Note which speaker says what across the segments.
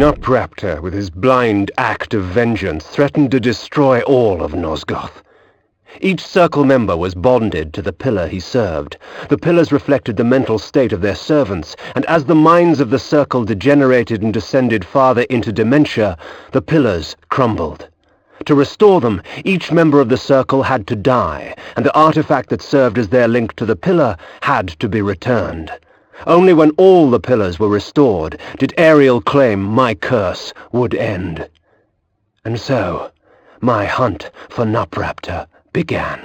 Speaker 1: Nupraptor, with his blind act of vengeance, threatened to destroy all of Nosgoth. Each circle member was bonded to the pillar he served. The pillars reflected the mental state of their servants, and as the minds of the circle degenerated and descended farther into dementia, the pillars crumbled. To restore them, each member of the circle had to die, and the artifact that served as their link to the pillar had to be returned. Only when all the pillars were restored did Ariel claim my curse would end. And so, my hunt for Nupraptor began.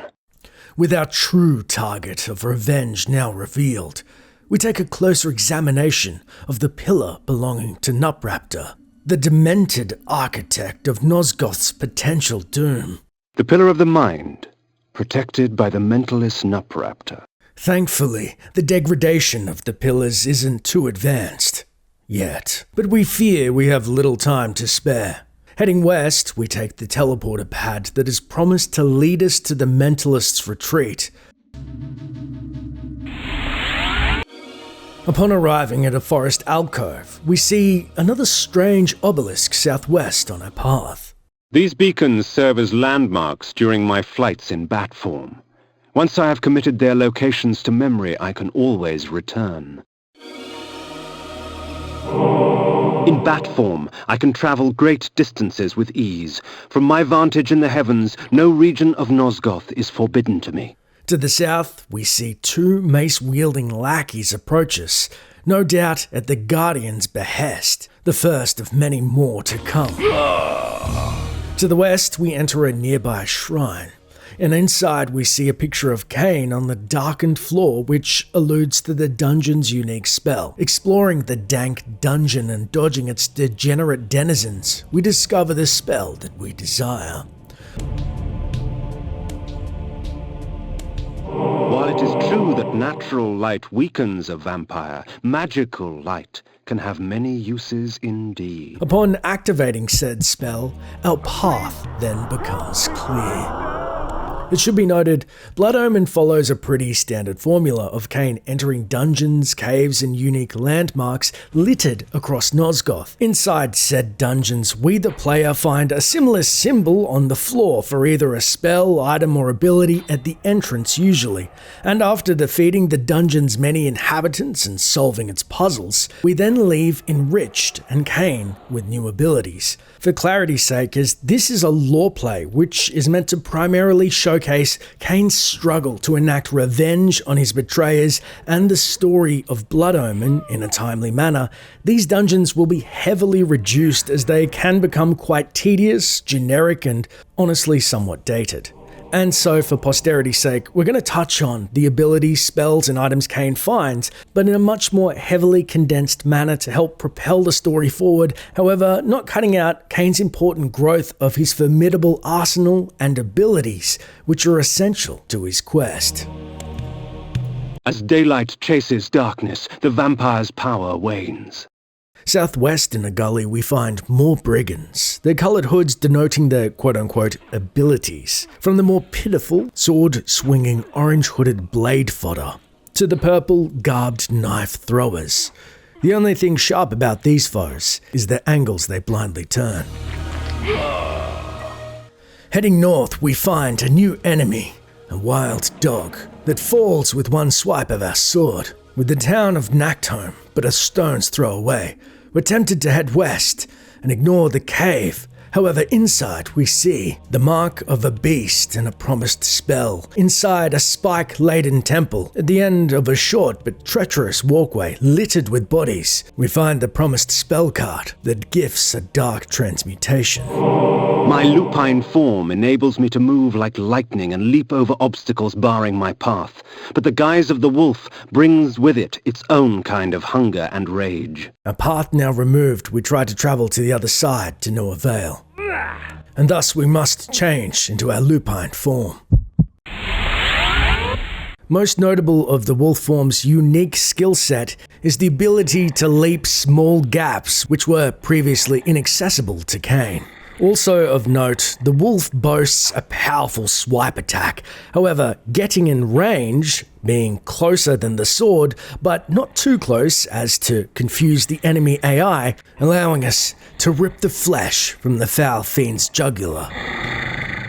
Speaker 2: With our true target of revenge now revealed, we take a closer examination of the pillar belonging to Nupraptor, the demented architect of Nosgoth's potential doom.
Speaker 1: The pillar of the mind, protected by the mentalist Nupraptor.
Speaker 2: Thankfully, the degradation of the pillars isn't too advanced yet, but we fear we have little time to spare. Heading west, we take the teleporter pad that is promised to lead us to the Mentalist's retreat. Upon arriving at a forest alcove, we see another strange obelisk southwest on our path.
Speaker 1: These beacons serve as landmarks during my flights in bat form. Once I have committed their locations to memory, I can always return. In bat form, I can travel great distances with ease. From my vantage in the heavens, no region of Nosgoth is forbidden to me.
Speaker 2: To the south, we see two mace-wielding lackeys approach us, no doubt at the Guardian's behest, the first of many more to come. To the west, we enter a nearby shrine, and inside we see a picture of Kain on the darkened floor, which alludes to the dungeon's unique spell. Exploring the dank dungeon and dodging its degenerate denizens, we discover the spell that we desire.
Speaker 1: While it is true that natural light weakens a vampire, magical light can have many uses indeed.
Speaker 2: Upon activating said spell, our path then becomes clear. It should be noted, Blood Omen follows a pretty standard formula of Kain entering dungeons, caves, and unique landmarks littered across Nosgoth. Inside said dungeons, we the player find a similar symbol on the floor for either a spell, item, or ability at the entrance usually. And after defeating the dungeon's many inhabitants and solving its puzzles, we then leave enriched and Kain with new abilities. For clarity's sake, as this is a lore play which is meant to primarily showcase Kain's struggle to enact revenge on his betrayers and the story of Blood Omen in a timely manner, these dungeons will be heavily reduced as they can become quite tedious, generic, and honestly somewhat dated. And so, for posterity's sake, we're going to touch on the abilities, spells, and items Kain finds, but in a much more heavily condensed manner to help propel the story forward, however, not cutting out Kain's important growth of his formidable arsenal and abilities, which are essential to his quest.
Speaker 1: As daylight chases darkness, the vampire's power wanes.
Speaker 2: Southwest in a gully, we find more brigands, their coloured hoods denoting their quote-unquote abilities, from the more pitiful, sword-swinging, orange-hooded blade fodder to the purple, garbed knife throwers. The only thing sharp about these foes is the angles they blindly turn. Heading north, we find a new enemy, a wild dog that falls with one swipe of our sword. With the town of Nachthom but a stone's throw away, we're tempted to head west and ignore the cave. However, inside we see the mark of a beast and a promised spell. Inside a spike-laden temple, at the end of a short but treacherous walkway littered with bodies, we find the promised spell card that gifts a dark transmutation.
Speaker 1: My Lupine form enables me to move like lightning and leap over obstacles barring my path, but the guise of the wolf brings with it its own kind of hunger and rage.
Speaker 2: A path now removed, we try to travel to the other side to no avail. And thus we must change into our Lupine form. Most notable of the wolf form's unique skill set is the ability to leap small gaps which were previously inaccessible to Kain. Also of note, the wolf boasts a powerful swipe attack. However, getting in range, being closer than the sword, but not too close as to confuse the enemy AI, allowing us to rip the flesh from the foul fiend's jugular.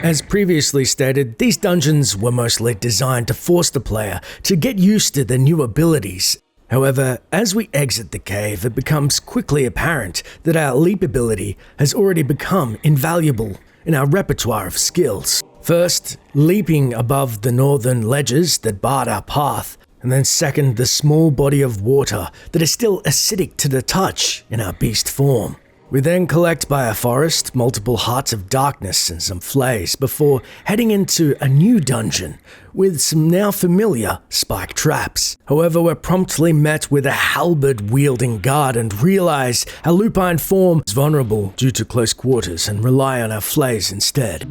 Speaker 2: As previously stated, these dungeons were mostly designed to force the player to get used to the new abilities. However, as we exit the cave, it becomes quickly apparent that our leap ability has already become invaluable in our repertoire of skills. First, leaping above the northern ledges that barred our path, and then second, the small body of water that is still acidic to the touch in our beast form. We then collect by a forest multiple hearts of darkness and some flays before heading into a new dungeon with some now familiar spike traps. However, we're promptly met with a halberd-wielding guard and realize our Lupine form is vulnerable due to close quarters and rely on our flays instead.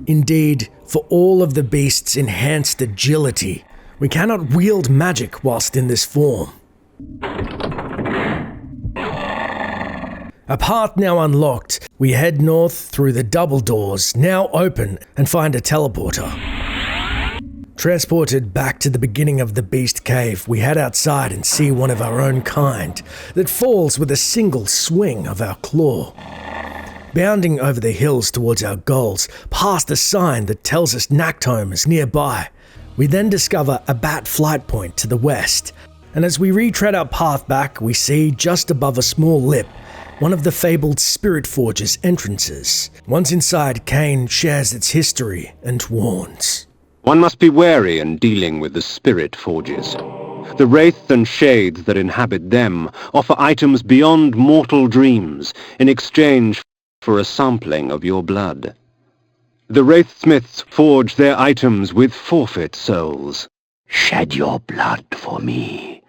Speaker 2: Indeed, for all of the beast's enhanced agility, we cannot wield magic whilst in this form. A path now unlocked, we head north through the double doors, now open, and find a teleporter. Transported back to the beginning of the beast cave, we head outside and see one of our own kind that falls with a single swing of our claw. Bounding over the hills towards our goals, past a sign that tells us Nachthom is nearby, we then discover a bat flight point to the west, and as we retread our path back, we see just above a small lip one of the fabled Spirit Forge's entrances. Once inside, Kain shares its history and warns.
Speaker 1: One must be wary in dealing with the Spirit Forges. The wraith and shades that inhabit them offer items beyond mortal dreams in exchange for a sampling of your blood. The wraithsmiths forge their items with forfeit souls.
Speaker 3: Shed your blood for me,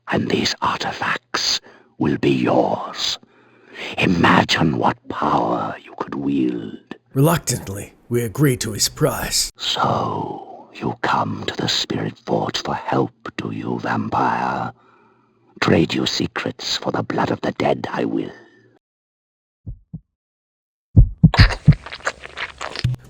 Speaker 3: and these artifacts will be yours. Imagine what power you could wield.
Speaker 2: Reluctantly, we agree to his price.
Speaker 3: So, you come to the Spirit Forge for help, do you, vampire? Trade your secrets for the blood of the dead, I will.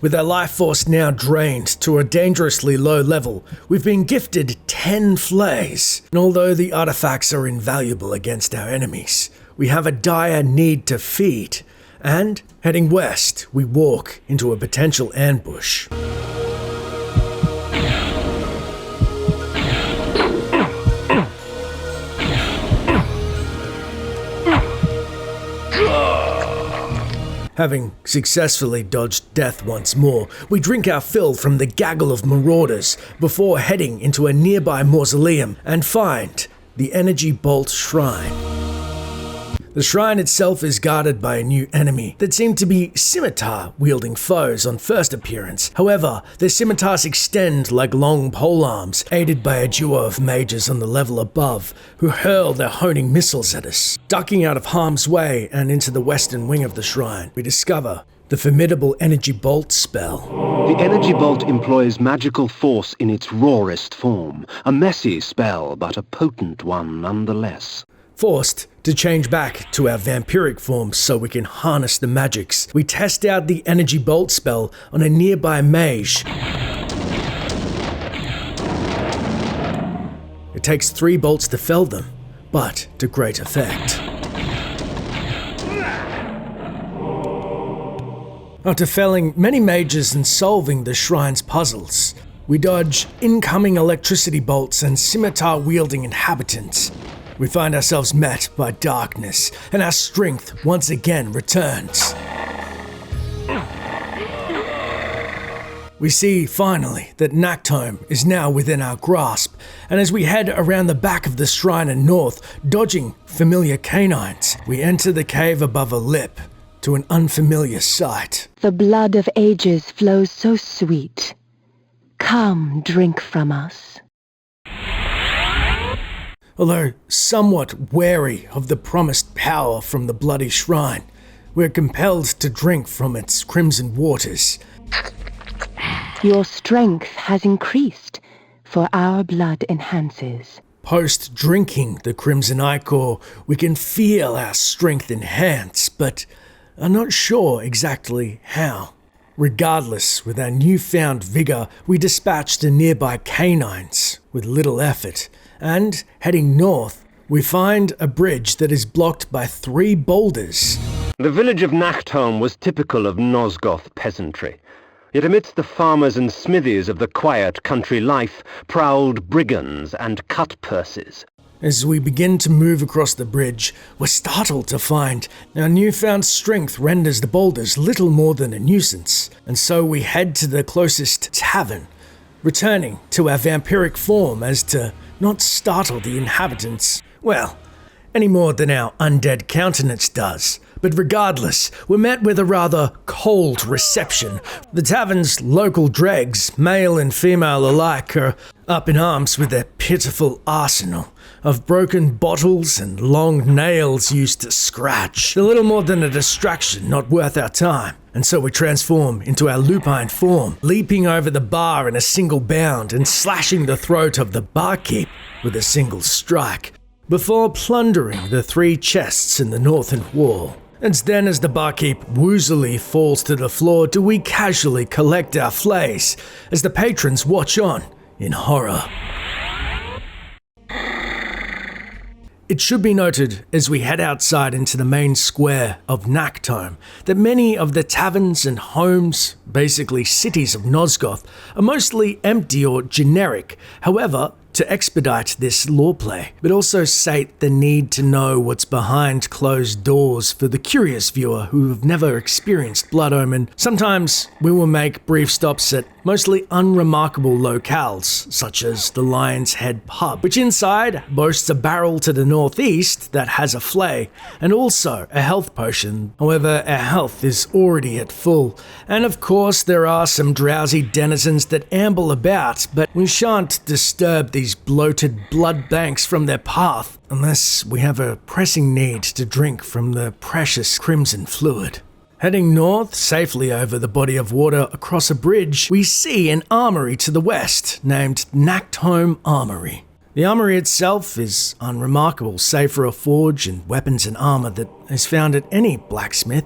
Speaker 2: With our life force now drained to a dangerously low level, we've been gifted 10 flays. And although the artifacts are invaluable against our enemies, we have a dire need to feed, and heading west, we walk into a potential ambush. Having successfully dodged death once more, we drink our fill from the gaggle of marauders before heading into a nearby mausoleum and find the Energy Bolt Shrine. The shrine itself is guarded by a new enemy that seem to be scimitar-wielding foes on first appearance. However, their scimitars extend like long polearms, aided by a duo of mages on the level above, who hurl their honing missiles at us. Ducking out of harm's way and into the western wing of the shrine, we discover the formidable Energy Bolt spell.
Speaker 1: The Energy Bolt employs magical force in its rawest form, a messy spell, but a potent one nonetheless.
Speaker 2: Forced to change back to our vampiric form so we can harness the magics, we test out the Energy Bolt spell on a nearby mage. It takes 3 bolts to fell them, but to great effect. After felling many mages and solving the shrine's puzzles, we dodge incoming electricity bolts and scimitar-wielding inhabitants. We find ourselves met by darkness, and our strength once again returns. We see, finally, that Nachthom is now within our grasp, and as we head around the back of the shrine and north, dodging familiar canines, we enter the cave above a lip to an unfamiliar sight.
Speaker 4: The blood of ages flows so sweet. Come, drink from us.
Speaker 2: Although somewhat wary of the promised power from the bloody shrine, we're compelled to drink from its crimson waters.
Speaker 4: Your strength has increased, for our blood enhances.
Speaker 2: Post-drinking the crimson ichor, we can feel our strength enhance, but are not sure exactly how. Regardless, with our newfound vigour, we dispatched the nearby canines with little effort, and, heading north, we find a bridge that is blocked by 3 boulders.
Speaker 1: The village of Nachthom was typical of Nosgoth peasantry. Yet amidst the farmers and smithies of the quiet country life prowled brigands and cut-purses.
Speaker 2: As we begin to move across the bridge, we're startled to find our newfound strength renders the boulders little more than a nuisance, and so we head to the closest tavern, returning to our vampiric form as to not startle the inhabitants, well, any more than our undead countenance does. But regardless, we're met with a rather cold reception. The tavern's local dregs, male and female alike, are up in arms with their pitiful arsenal of broken bottles and long nails used to scratch. A little more than a distraction, not worth our time. And so we transform into our Lupine form, leaping over the bar in a single bound and slashing the throat of the barkeep with a single strike, before plundering the 3 chests in the northern wall. It's then as the barkeep woozily falls to the floor do we casually collect our flays as the patrons watch on in horror. It should be noted as we head outside into the main square of Nachthom that many of the taverns and homes, basically cities of Nosgoth, are mostly empty or generic. However, to expedite this lore play, but also sate the need to know what's behind closed doors for the curious viewer who have never experienced Blood Omen. Sometimes we will make brief stops at mostly unremarkable locales, such as the Lion's Head pub, which inside boasts a barrel to the northeast that has a flay, and also a health potion. However, our health is already at full, and of course there are some drowsy denizens that amble about, but we shan't disturb these bloated blood banks from their path unless we have a pressing need to drink from the precious crimson fluid. Heading north, safely over the body of water across a bridge, we see an armory to the west named Nachthom Armory. The armory itself is unremarkable, save for a forge and weapons and armor that is found at any blacksmith.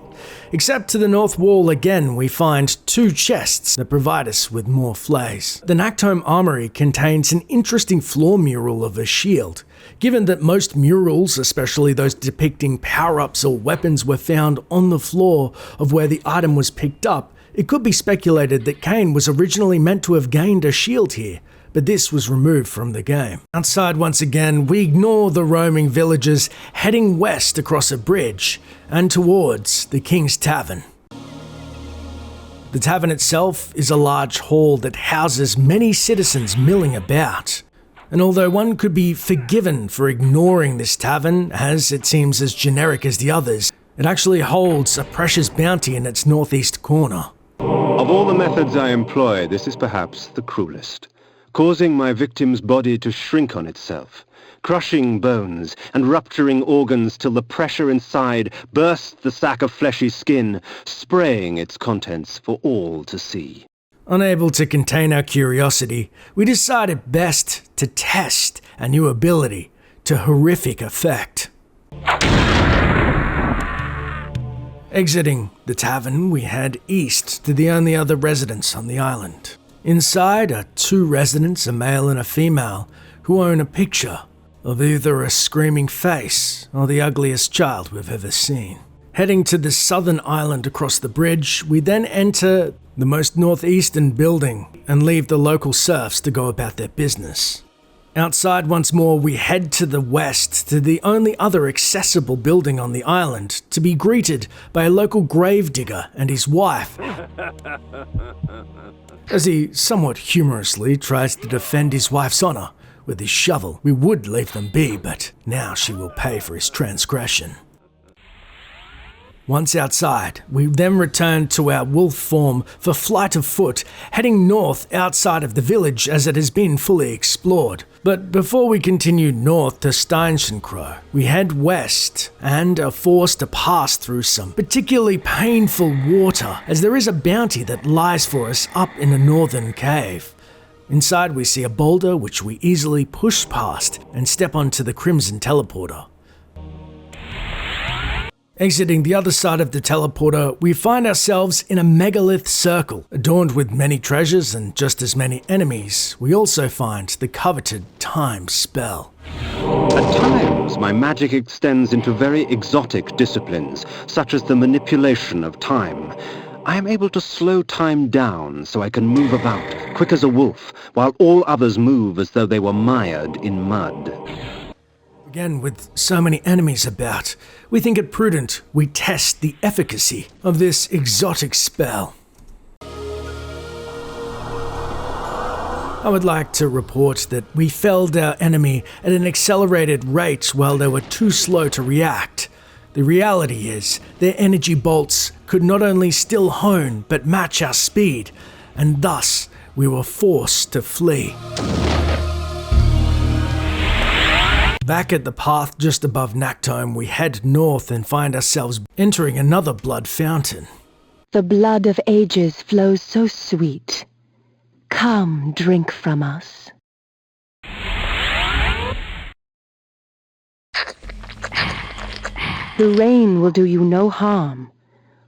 Speaker 2: Except to the north wall again, we find 2 chests that provide us with more flays. The Nachthom Armory contains an interesting floor mural of a shield. Given that most murals, especially those depicting power-ups or weapons, were found on the floor of where the item was picked up, it could be speculated that Kain was originally meant to have gained a shield here, but this was removed from the game. Outside once again, we ignore the roaming villagers, heading west across a bridge and towards the King's Tavern. The tavern itself is a large hall that houses many citizens milling about. And although one could be forgiven for ignoring this tavern, as it seems as generic as the others, it actually holds a precious bounty in its northeast corner.
Speaker 1: Of all the methods I employ, this is perhaps the cruelest, causing my victim's body to shrink on itself, crushing bones and rupturing organs till the pressure inside bursts the sack of fleshy skin, spraying its contents for all to see.
Speaker 2: Unable to contain our curiosity, we decided best to test our new ability to horrific effect. Exiting the tavern, we head east to the only other residence on the island. Inside are 2 residents, a male and a female, who own a picture of either a screaming face or the ugliest child we've ever seen. Heading to the southern island across the bridge, we then enter the most northeastern building and leave the local serfs to go about their business. Outside once more, we head to the west to the only other accessible building on the island to be greeted by a local gravedigger and his wife, as he somewhat humorously tries to defend his wife's honor with his shovel. We would leave them be, but now she will pay for his transgression. Once outside, we then return to our wolf form for flight of foot, heading north outside of the village as it has been fully explored. But before we continue north to Stenson Crowe, we head west and are forced to pass through some particularly painful water, as there is a bounty that lies for us up in a northern cave. Inside we see a boulder which we easily push past and step onto the Crimson Teleporter. Exiting the other side of the teleporter, we find ourselves in a megalith circle, adorned with many treasures and just as many enemies. We also find the coveted time spell.
Speaker 1: At times, my magic extends into very exotic disciplines, such as the manipulation of time. I am able to slow time down so I can move about, quick as a wolf, while all others move as though they were mired in mud.
Speaker 2: Again, with so many enemies about, we think it prudent we test the efficacy of this exotic spell. I would like to report that we felled our enemy at an accelerated rate while they were too slow to react. The reality is, their energy bolts could not only still hone but match our speed, and thus we were forced to flee. Back at the path just above Nachthom, we head north and find ourselves entering another blood fountain.
Speaker 4: The blood of ages flows so sweet. Come, drink from us. The rain will do you no harm,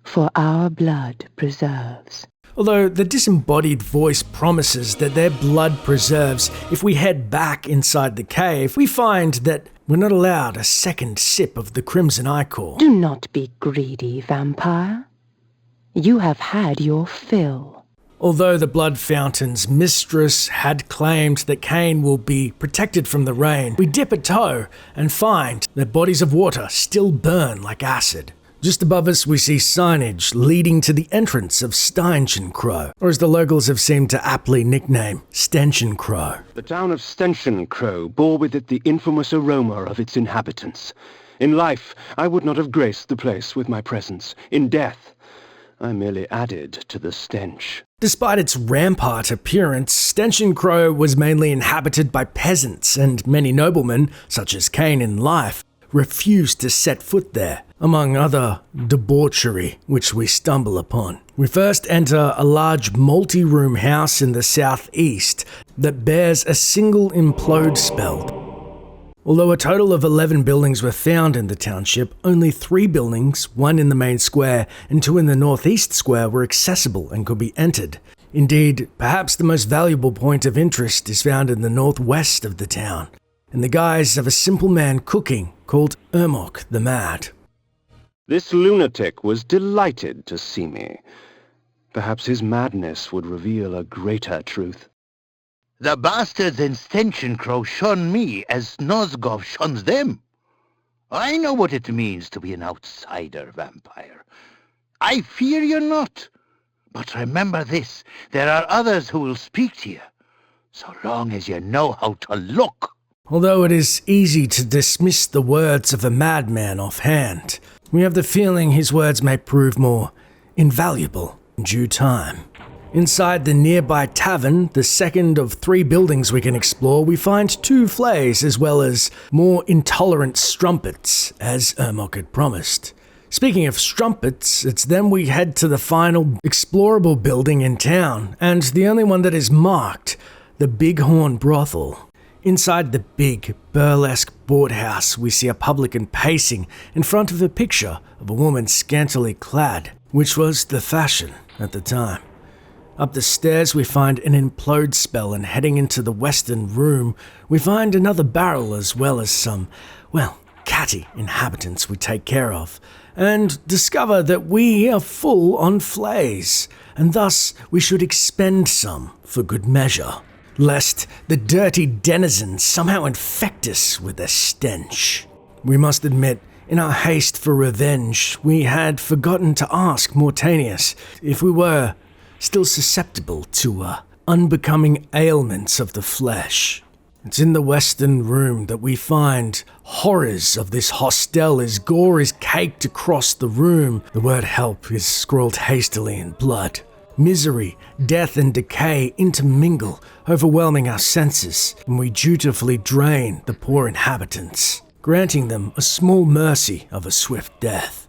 Speaker 4: for our blood preserves.
Speaker 2: Although the disembodied voice promises that their blood preserves if we head back inside the cave, we find that we're not allowed a second sip of the crimson ichor.
Speaker 4: Do not be greedy, vampire. You have had your fill.
Speaker 2: Although the blood fountain's mistress had claimed that Kain will be protected from the rain, we dip a toe and find that bodies of water still burn like acid. Just above us, we see signage leading to the entrance of Stenson Crowe, or as the locals have seemed to aptly nickname, Stenson Crowe.
Speaker 1: The town of Stenson Crowe bore with it the infamous aroma of its inhabitants. In life, I would not have graced the place with my presence. In death, I merely added to the stench.
Speaker 2: Despite its rampart appearance, Stenson Crowe was mainly inhabited by peasants, and many noblemen, such as Kain in life, refused to set foot there, among other debauchery which we stumble upon. We first enter a large multi-room house in the southeast that bears a single implode spell. Although a total of 11 buildings were found in the township, only 3 buildings, 1 in the main square and 2 in the northeast square, were accessible and could be entered. Indeed, perhaps the most valuable point of interest is found in the northwest of the town, in the guise of a simple man cooking called Urmok the Mad.
Speaker 1: This lunatic was delighted to see me. Perhaps his madness would reveal a greater truth.
Speaker 3: The bastards in Stenson Crowe shun me as Nosgoth shuns them. I know what it means to be an outsider, vampire. I fear you not. But remember this, there are others who will speak to you, so long as you know how to look.
Speaker 2: Although it is easy to dismiss the words of a madman offhand, we have the feeling his words may prove more invaluable in due time. Inside the nearby tavern, the second of 3 buildings we can explore, we find 2 flays as well as more intolerant strumpets, as Urmok had promised. Speaking of strumpets, it's then we head to the final explorable building in town, and the only one that is marked, the Bighorn Brothel. Inside the big, burlesque boardhouse, we see a publican pacing in front of a picture of a woman scantily clad, which was the fashion at the time. Up the stairs, we find an implode spell, and heading into the western room, we find another barrel as well as some, catty inhabitants we take care of, and discover that we are full on flays, and thus we should expend some for good measure, lest the dirty denizens somehow infect us with their stench. We must admit, in our haste for revenge, we had forgotten to ask Mortanius if we were still susceptible to unbecoming ailments of the flesh. It's in the western room that we find horrors of this hostel as gore is caked across the room. The word help is scrawled hastily in blood. Misery, death and decay intermingle, overwhelming our senses, and we dutifully drain the poor inhabitants, granting them a small mercy of a swift death.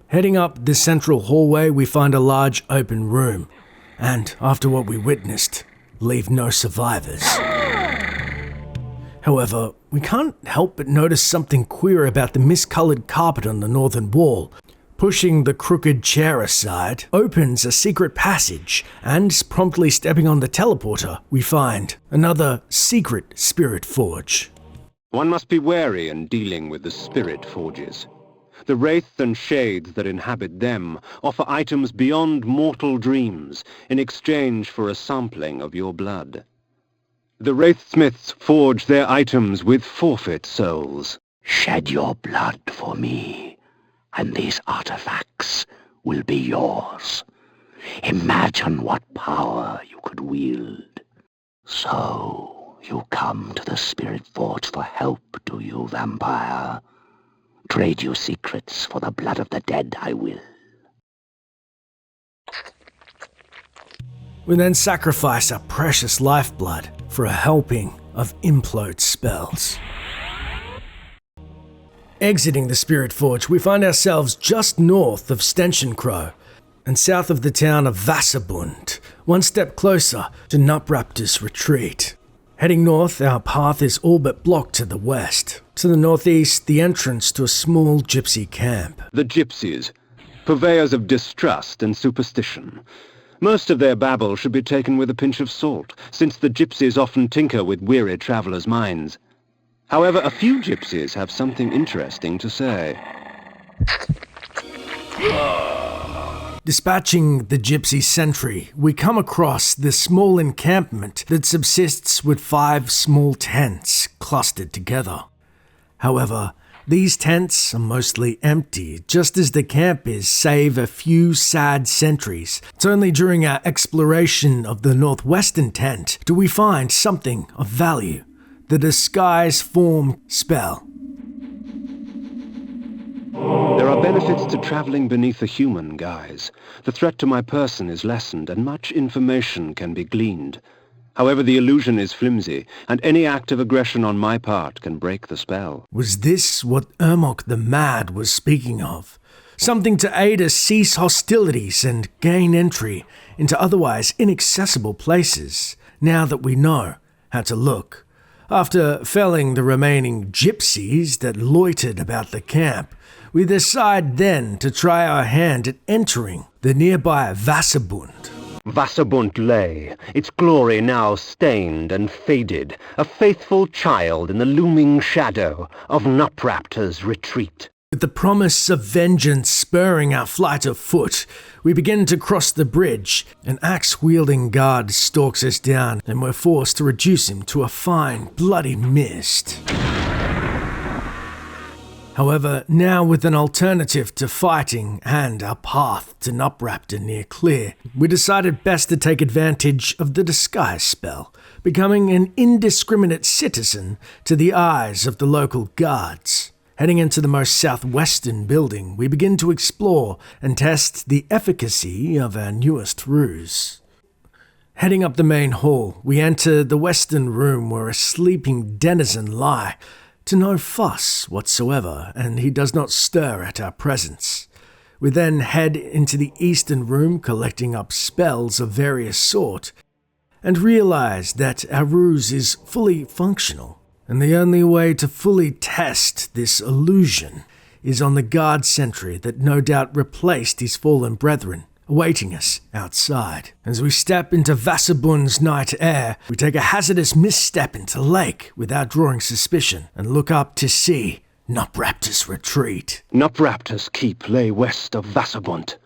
Speaker 2: Heading up the central hallway, we find a large open room, and after what we witnessed, leave no survivors. However, we can't help but notice something queer about the miscoloured carpet on the northern wall. Pushing the crooked chair aside opens a secret passage, and promptly stepping on the teleporter, we find another secret spirit forge.
Speaker 1: One must be wary in dealing with the spirit forges. The wraith and shades that inhabit them offer items beyond mortal dreams in exchange for a sampling of your blood. The wraithsmiths forge their items with forfeit souls.
Speaker 3: Shed your blood for me, and these artifacts will be yours. Imagine what power you could wield. So, you come to the Spirit Forge for help, do you, vampire? Trade you secrets for the blood of the dead, I will.
Speaker 2: We then sacrifice our precious lifeblood for a helping of implode spells. Exiting the Spirit Forge, we find ourselves just north of Stenson Crowe and south of the town of Vasserbünde, one step closer to Nupraptor's retreat. Heading north, our path is all but blocked to the west. To the northeast, the entrance to a small gypsy camp.
Speaker 1: The gypsies, purveyors of distrust and superstition. Most of their babble should be taken with a pinch of salt, since the gypsies often tinker with weary travellers' minds. However, a few gypsies have something interesting to say.
Speaker 2: Dispatching the gypsy sentry, we come across the small encampment that subsists with 5 small tents clustered together. However, these tents are mostly empty, just as the camp is, save a few sad sentries. It's only during our exploration of the northwestern tent do we find something of value: the disguise form spell.
Speaker 1: There are benefits to travelling beneath a human guise. The threat to my person is lessened, and much information can be gleaned. However, the illusion is flimsy, and any act of aggression on my part can break the spell.
Speaker 2: Was this what Ermok the Mad was speaking of? Something to aid us cease hostilities and gain entry into otherwise inaccessible places, now that we know how to look. After felling the remaining gypsies that loitered about the camp, we decide then to try our hand at entering the nearby Vasserbundt.
Speaker 1: Vasserbundt lay, its glory now stained and faded, a faithful child in the looming shadow of Nupraptor's retreat.
Speaker 2: With the promise of vengeance spurring our flight of foot, we begin to cross the bridge. An axe-wielding guard stalks us down, and we're forced to reduce him to a fine, bloody mist. However, now with an alternative to fighting and our path to Nupraptor near clear, we decided best to take advantage of the disguise spell, becoming an indiscriminate citizen to the eyes of the local guards. Heading into the most southwestern building, we begin to explore and test the efficacy of our newest ruse. Heading up the main hall, we enter the western room where a sleeping denizen lie, to no fuss whatsoever, and he does not stir at our presence. We then head into the eastern room, collecting up spells of various sort, and realize that our ruse is fully functional, and the only way to fully test this illusion is on the guard sentry that no doubt replaced his fallen brethren, awaiting us outside. As we step into Vasserbund's night air, we take a hazardous misstep into lake without drawing suspicion and look up to see Nupraptor's retreat.
Speaker 1: Nupraptor's keep lay west of Vasserbundt.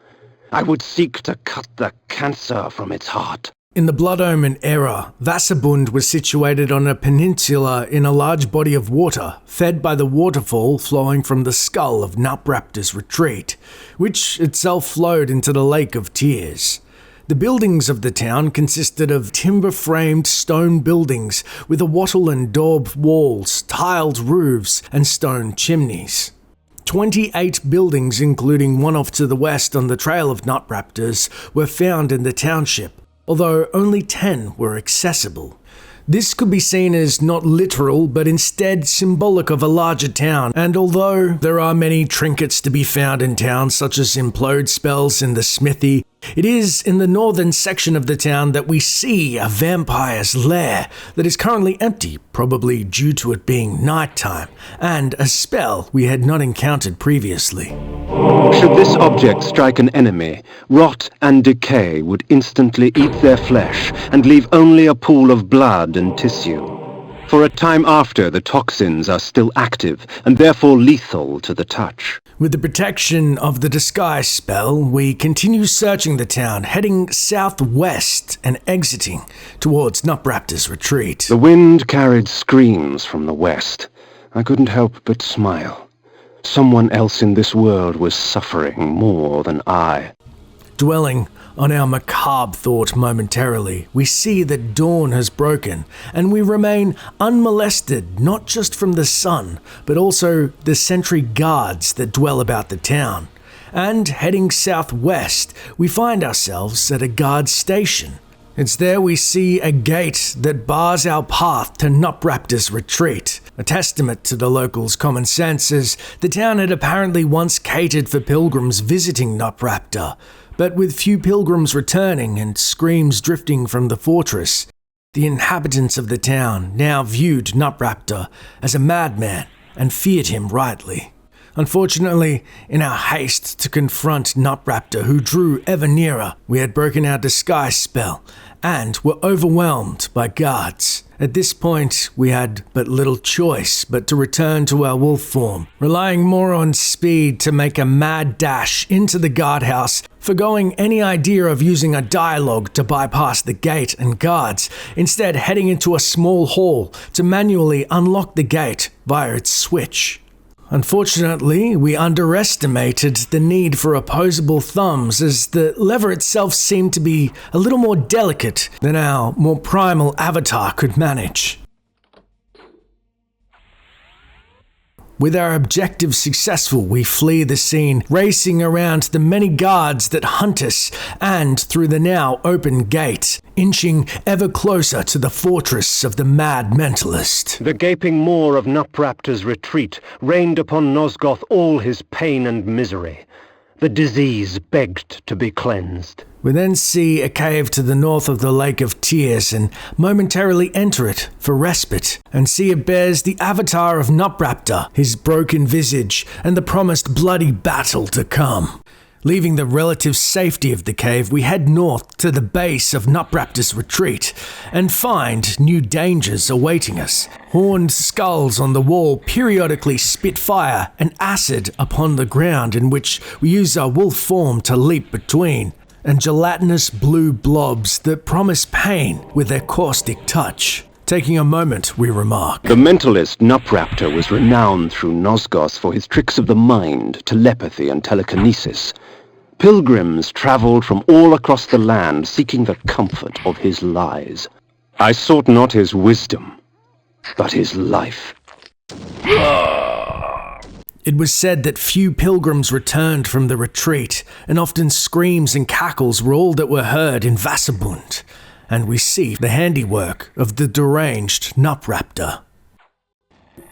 Speaker 1: I would seek to cut the cancer from its heart.
Speaker 2: In the Blood Omen era, Vasserbundt was situated on a peninsula in a large body of water, fed by the waterfall flowing from the skull of Nupraptor's retreat, which itself flowed into the Lake of Tears. The buildings of the town consisted of timber-framed stone buildings with a wattle and daub walls, tiled roofs, and stone chimneys. 28 buildings, including one off to the west on the Trail of Nupraptors, were found in the township, although only 10 were accessible. This could be seen as not literal, but instead symbolic of a larger town, and although there are many trinkets to be found in town, such as implode spells in the smithy, It is in the northern section of the town that we see a vampire's lair that is currently empty, probably due to it being nighttime, and a spell we had not encountered previously.
Speaker 1: Should this object strike an enemy, rot and decay would instantly eat their flesh and leave only a pool of blood and tissue. For a time after, the toxins are still active and therefore lethal to the touch.
Speaker 2: With the protection of the disguise spell, we continue searching the town, heading southwest and exiting towards Nupraptor's retreat.
Speaker 1: The wind carried screams from the west. I couldn't help but smile. Someone else in this world was suffering more than I.
Speaker 2: Dwelling on our macabre thought momentarily, we see that dawn has broken, and we remain unmolested not just from the sun, but also the sentry guards that dwell about the town. And heading southwest, we find ourselves at a guard station. It's there we see a gate that bars our path to Nupraptor's retreat. A testament to the locals' common sense, as the town had apparently once catered for pilgrims visiting Nupraptor. But with few pilgrims returning and screams drifting from the fortress, the inhabitants of the town now viewed Nupraptor as a madman and feared him rightly. Unfortunately, in our haste to confront Nupraptor, who drew ever nearer, we had broken our disguise spell and were overwhelmed by guards. At this point, we had but little choice but to return to our wolf form, relying more on speed to make a mad dash into the guardhouse, forgoing any idea of using a dialogue to bypass the gate and guards, instead heading into a small hall to manually unlock the gate via its switch. Unfortunately, we underestimated the need for opposable thumbs, as the lever itself seemed to be a little more delicate than our more primal avatar could manage. With our objective successful, we flee the scene, racing around the many guards that hunt us and through the now open gate, inching ever closer to the fortress of the mad Mentalist.
Speaker 1: The gaping maw of Nupraptor's retreat rained upon Nosgoth all his pain and misery. The disease begged to be cleansed.
Speaker 2: We then see a cave to the north of the Lake of Tears and momentarily enter it for respite, and see it bears the avatar of Nupraptor, his broken visage, and the promised bloody battle to come. Leaving the relative safety of the cave, we head north to the base of Nupraptor's retreat and find new dangers awaiting us. Horned skulls on the wall periodically spit fire and acid upon the ground, in which we use our wolf form to leap between, and gelatinous blue blobs that promise pain with their caustic touch. Taking a moment, we remark.
Speaker 1: The mentalist Nupraptor was renowned through Nosgoth for his tricks of the mind, telepathy, and telekinesis. Pilgrims traveled from all across the land seeking the comfort of his lies. I sought not his wisdom, but his life.
Speaker 2: It was said that few pilgrims returned from the retreat, and often screams and cackles were all that were heard in Vasserbundt, and we see the handiwork of the deranged Nupraptor.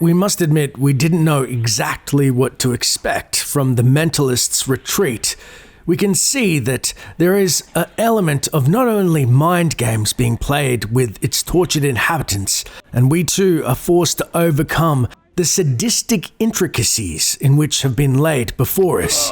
Speaker 2: We must admit we didn't know exactly what to expect from the Mentalist's retreat. We can see that there is an element of not only mind games being played with its tortured inhabitants, and we too are forced to overcome the sadistic intricacies in which have been laid before us.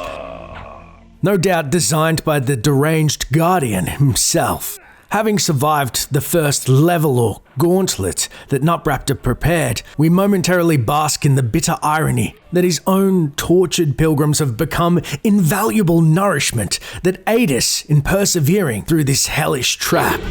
Speaker 2: No doubt designed by the deranged Guardian himself. Having survived the first level or gauntlet that Nupraptor prepared, we momentarily bask in the bitter irony that his own tortured pilgrims have become invaluable nourishment that aid us in persevering through this hellish trap.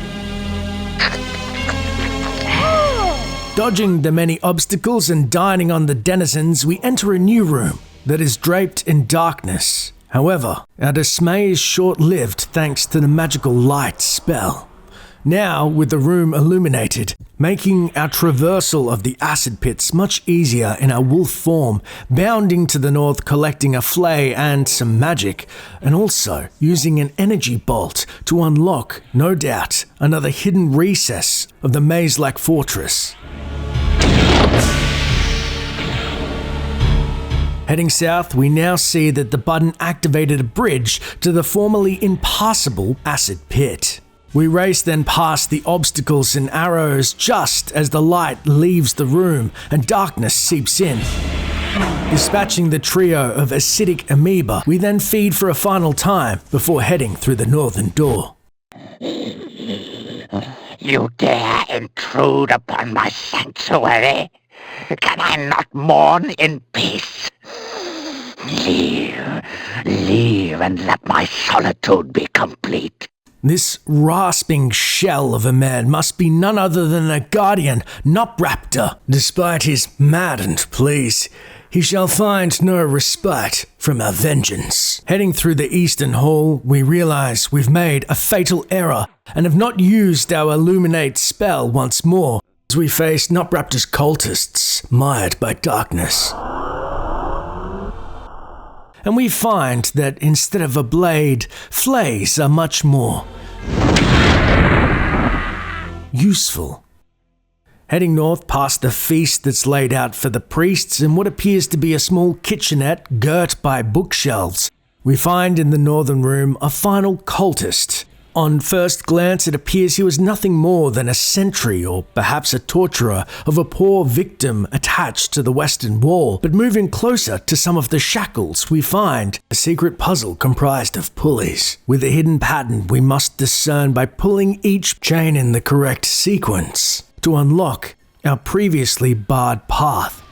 Speaker 2: Dodging the many obstacles and dining on the denizens, we enter a new room that is draped in darkness. However, our dismay is short-lived thanks to the magical light spell. Now, with the room illuminated, making our traversal of the acid pits much easier in our wolf form, bounding to the north collecting a flay and some magic, and also using an energy bolt to unlock, no doubt, another hidden recess of the maze-like fortress. Heading south, we now see that the button activated a bridge to the formerly impassable acid pit. We race then past the obstacles and arrows just as the light leaves the room and darkness seeps in. Dispatching the trio of acidic amoeba, we then feed for a final time before heading through the northern door.
Speaker 5: You dare intrude upon my sanctuary? Can I not mourn in peace? Leave and let my solitude be complete.
Speaker 2: This rasping shell of a man must be none other than a guardian, Nupraptor. Despite his maddened pleas, he shall find no respite from our vengeance. Heading through the eastern hall, we realize we've made a fatal error and have not used our illuminate spell once more as we face Nupraptor's cultists, mired by darkness. And we find that instead of a blade, flays are much more useful. Heading north past the feast that's laid out for the priests in what appears to be a small kitchenette girt by bookshelves, we find in the northern room a final cultist. On first glance, it appears he was nothing more than a sentry or perhaps a torturer of a poor victim attached to the western wall. But moving closer to some of the shackles, we find a secret puzzle comprised of pulleys, with a hidden pattern we must discern by pulling each chain in the correct sequence to unlock our previously barred path.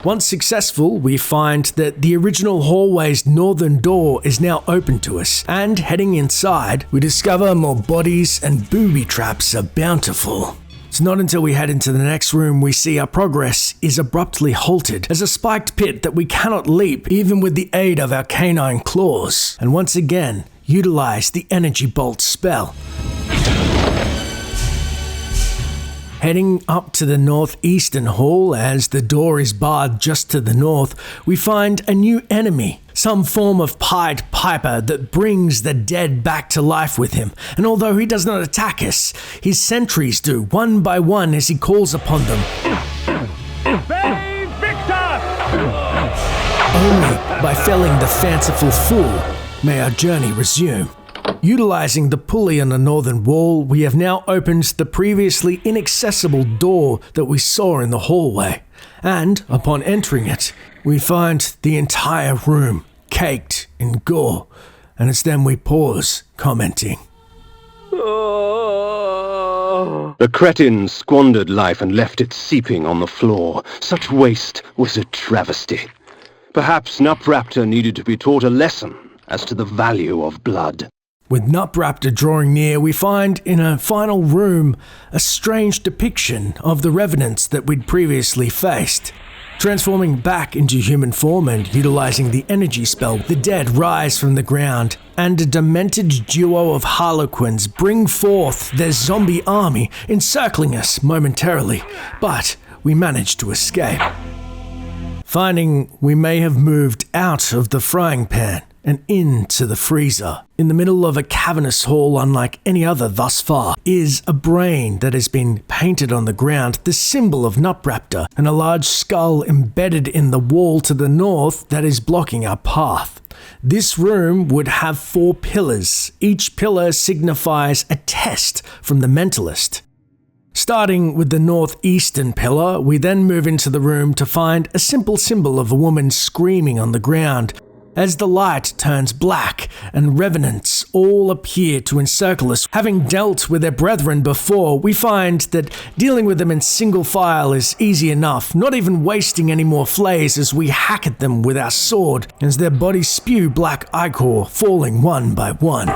Speaker 2: Once successful, we find that the original hallway's northern door is now open to us, and heading inside, we discover more bodies and booby traps are bountiful. It's not until we head into the next room we see our progress is abruptly halted as a spiked pit that we cannot leap even with the aid of our canine claws, and once again utilize the energy bolt spell. Heading up to the northeastern hall, as the door is barred just to the north, we find a new enemy, some form of Pied Piper that brings the dead back to life with him. And although he does not attack us, his sentries do, one by one as he calls upon them. Only by felling the fanciful fool may our journey resume. Utilizing the pulley on the northern wall, we have now opened the previously inaccessible door that we saw in the hallway. And, upon entering it, we find the entire room caked in gore. And it's then we pause, commenting.
Speaker 1: The cretin squandered life and left it seeping on the floor. Such waste was a travesty. Perhaps Nupraptor needed to be taught a lesson as to the value of blood.
Speaker 2: With Nupraptor drawing near, we find in a final room a strange depiction of the revenants that we'd previously faced. Transforming back into human form and utilizing the energy spell, the dead rise from the ground, and a demented duo of harlequins bring forth their zombie army, encircling us momentarily, but we manage to escape. Finding we may have moved out of the frying pan and into the freezer. In the middle of a cavernous hall unlike any other thus far is a brain that has been painted on the ground, the symbol of Nupraptor, and a large skull embedded in the wall to the north that is blocking our path. This room would have 4 pillars. Each pillar signifies a test from the Mentalist. Starting with the northeastern pillar, we then move into the room to find a simple symbol of a woman screaming on the ground. As the light turns black and revenants all appear to encircle us, having dealt with their brethren before, we find that dealing with them in single file is easy enough, not even wasting any more flays as we hack at them with our sword, as their bodies spew black ichor, falling one by one.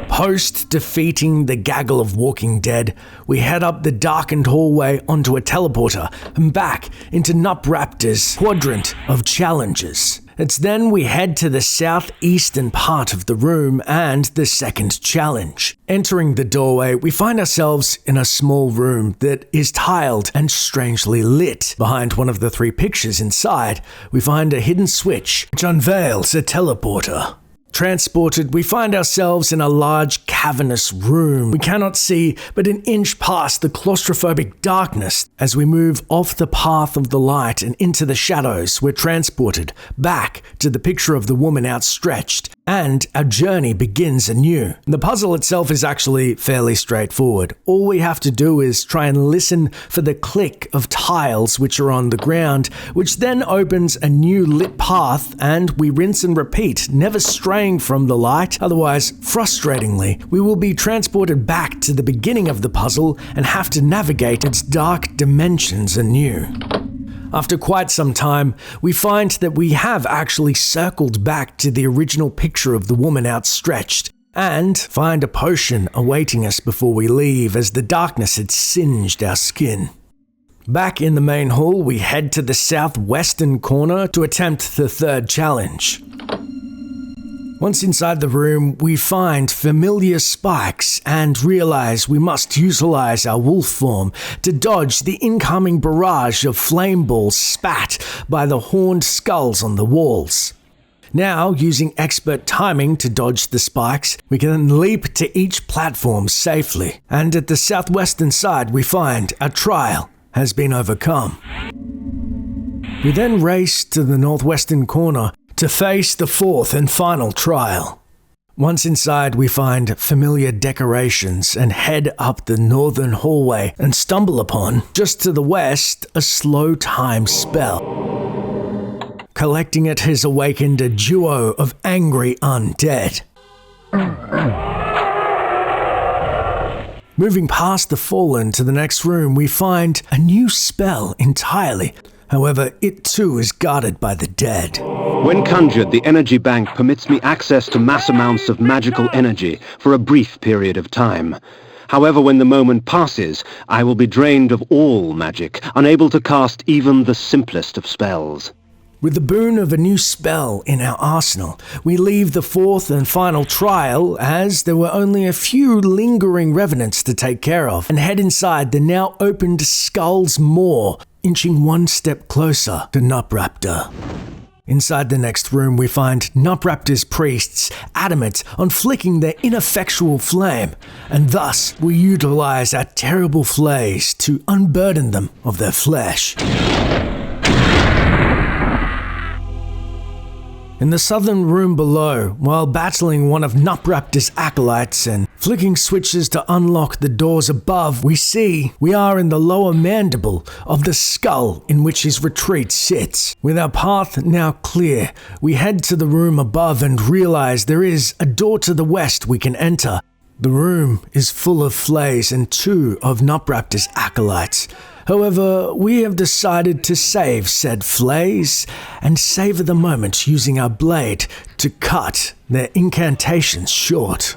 Speaker 2: Post defeating the gaggle of walking dead, we head up the darkened hallway onto a teleporter and back into Nupraptor's quadrant of challenges. It's then we head to the southeastern part of the room and the second challenge. Entering the doorway, we find ourselves in a small room that is tiled and strangely lit. Behind one of the 3 pictures inside, we find a hidden switch which unveils a teleporter. Transported, we find ourselves in a large cavernous room. We cannot see but an inch past the claustrophobic darkness. As we move off the path of the light and into the shadows, we're transported back to the picture of the woman outstretched, and our journey begins anew. The puzzle itself is actually fairly straightforward. All we have to do is try and listen for the click of tiles which are on the ground, which then opens a new lit path, and we rinse and repeat, never straying from the light. Otherwise, frustratingly, we will be transported back to the beginning of the puzzle and have to navigate its dark dimensions anew. After quite some time, we find that we have actually circled back to the original picture of the woman outstretched, and find a potion awaiting us before we leave, as the darkness had singed our skin. Back in the main hall, we head to the southwestern corner to attempt the third challenge. Once inside the room, we find familiar spikes and realize we must utilize our wolf form to dodge the incoming barrage of flame balls spat by the horned skulls on the walls. Now, using expert timing to dodge the spikes, we can leap to each platform safely, and at the southwestern side we find a trial has been overcome. We then race to the northwestern corner to face the fourth and final trial. Once inside, we find familiar decorations and head up the northern hallway and stumble upon, just to the west, a slow time spell. Collecting it has awakened a duo of angry undead. Moving past the fallen to the next room, we find a new spell entirely. However, it too is guarded by the dead.
Speaker 1: When conjured, the energy bank permits me access to mass amounts of magical energy for a brief period of time. However, when the moment passes, I will be drained of all magic, unable to cast even the simplest of spells.
Speaker 2: With the boon of a new spell in our arsenal, we leave the fourth and final trial, as there were only a few lingering revenants to take care of, and head inside the now opened Skull's Maw, inching one step closer to Nupraptor. Inside the next room, we find Nupraptor's priests adamant on flicking their ineffectual flame, and thus we utilize our terrible flays to unburden them of their flesh. In the southern room below, while battling one of Nupraptor's acolytes and flicking switches to unlock the doors above, we see we are in the lower mandible of the skull in which his retreat sits. With our path now clear, we head to the room above and realize there is a door to the west we can enter. The room is full of flays and two of Nupraptor's acolytes. However, we have decided to save said flays and savor the moment using our blade to cut their incantations short.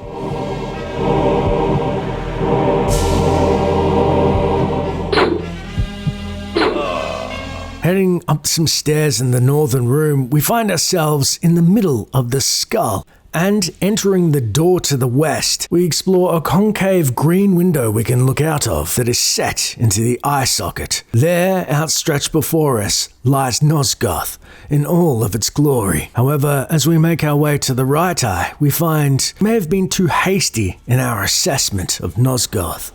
Speaker 2: Heading up some stairs in the northern room, we find ourselves in the middle of the skull. And entering the door to the west, we explore a concave green window we can look out of that is set into the eye socket. There, outstretched before us, lies Nosgoth in all of its glory. However, as we make our way to the right eye, we find we may have been too hasty in our assessment of Nosgoth.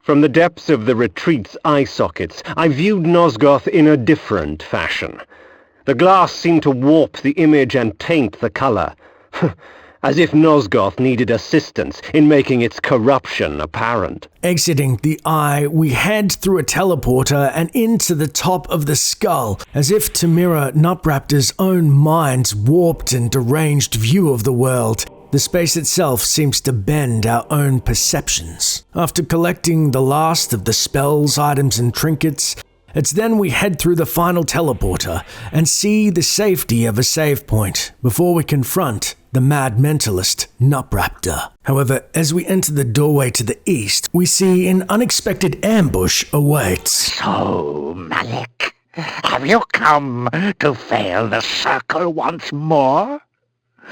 Speaker 1: From the depths of the retreat's eye sockets, I viewed Nosgoth in a different fashion. The glass seemed to warp the image and taint the color. As if Nosgoth needed assistance in making its corruption apparent.
Speaker 2: Exiting the eye, we head through a teleporter and into the top of the skull, as if to mirror Nupraptor's own mind's warped and deranged view of the world. The space itself seems to bend our own perceptions. After collecting the last of the spells, items, and trinkets, it's then we head through the final teleporter and see the safety of a save point before we confront the mad mentalist Nupraptor. However, as we enter the doorway to the east, we see an unexpected ambush awaits.
Speaker 5: So, Malik, have you come to fail the circle once more?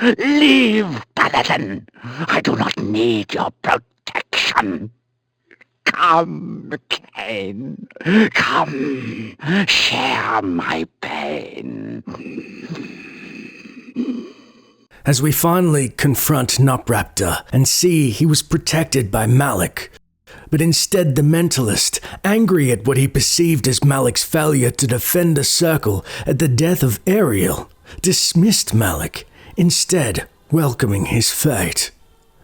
Speaker 5: Leave, Paladin. I do not need your protection. Come, Kain. Come, share my pain.
Speaker 2: as we finally confront Nupraptor and see he was protected by Malik. But instead the Mentalist, angry at what he perceived as Malik's failure to defend the circle at the death of Ariel, dismissed Malik, instead welcoming his fate.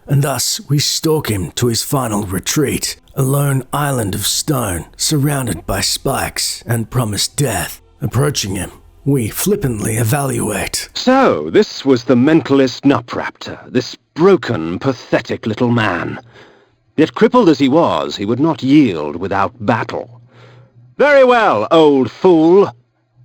Speaker 2: And thus we stalk him to his final retreat, a lone island of stone surrounded by spikes and promised death. Approaching him, we flippantly evaluate.
Speaker 1: So, this was the Mentalist Nupraptor, this broken, pathetic little man. Yet crippled as he was, he would not yield without battle. Very well, old fool.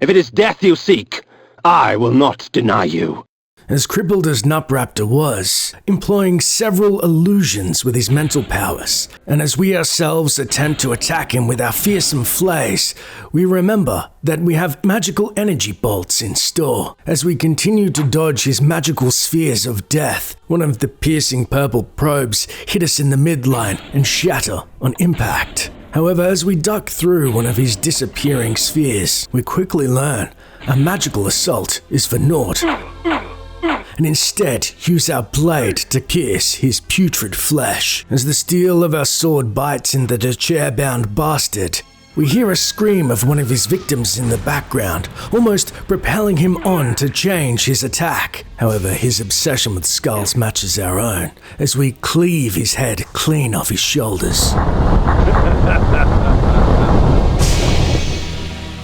Speaker 1: If it is death you seek, I will not deny you.
Speaker 2: As crippled as Nupraptor was, employing several illusions with his mental powers, and as we ourselves attempt to attack him with our fearsome flays, we remember that we have magical energy bolts in store. As we continue to dodge his magical spheres of death, one of the piercing purple probes hit us in the midline and shatter on impact. However, as we duck through one of his disappearing spheres, we quickly learn our magical assault is for naught, and instead use our blade to pierce his putrid flesh. As the steel of our sword bites into the chair-bound bastard, we hear a scream of one of his victims in the background, almost propelling him on to change his attack. However, his obsession with skulls matches our own, as we cleave his head clean off his shoulders.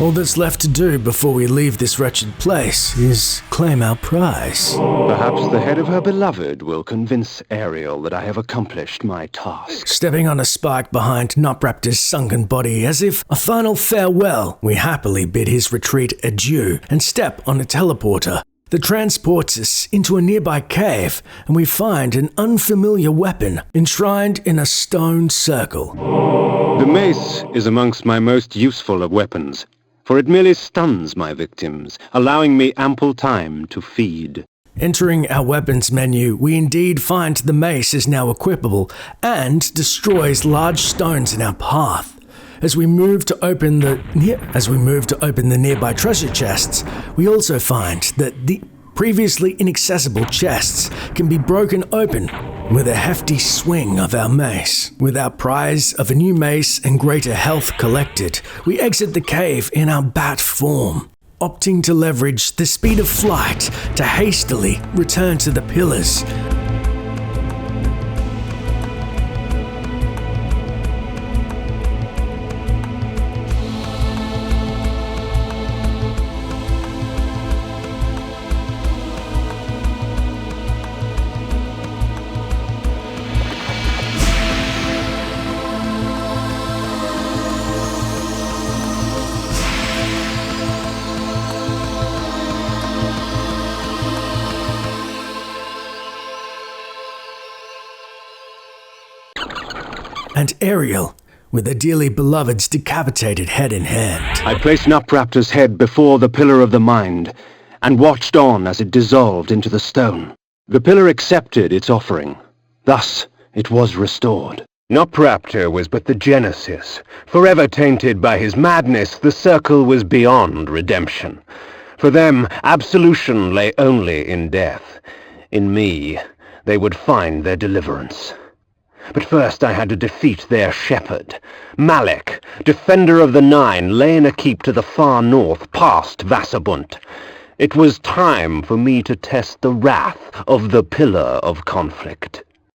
Speaker 2: All that's left to do before we leave this wretched place is claim our prize.
Speaker 1: Perhaps the head of her beloved will convince Ariel that I have accomplished my task.
Speaker 2: Stepping on a spike behind Nupraptor's sunken body as if a final farewell, we happily bid his retreat adieu and step on a teleporter that transports us into a nearby cave, and we find an unfamiliar weapon enshrined in a stone circle.
Speaker 1: The mace is amongst my most useful of weapons, for it merely stuns my victims, allowing me ample time to feed.
Speaker 2: Entering our weapons menu, we indeed find the mace is now equipable and destroys large stones in our path. As we move to open the nearby treasure chests, we also find that the previously inaccessible chests can be broken open with a hefty swing of our mace. With our prize of a new mace and greater health collected, we exit the cave in our bat form, opting to leverage the speed of flight to hastily return to the pillars. And Ariel, with the dearly beloved's decapitated head in hand.
Speaker 1: I placed Nupraptor's head before the Pillar of the Mind, and watched on as it dissolved into the stone. The pillar accepted its offering. Thus, it was restored. Nupraptor was but the genesis. Forever tainted by his madness, the circle was beyond redemption. For them, absolution lay only in death. In me, they would find their deliverance. But first I had to defeat their shepherd. Malik, defender of the Nine, lay in a keep to the far north, past Vasserbundt. It was time for me to test the wrath of the Pillar of Conflict.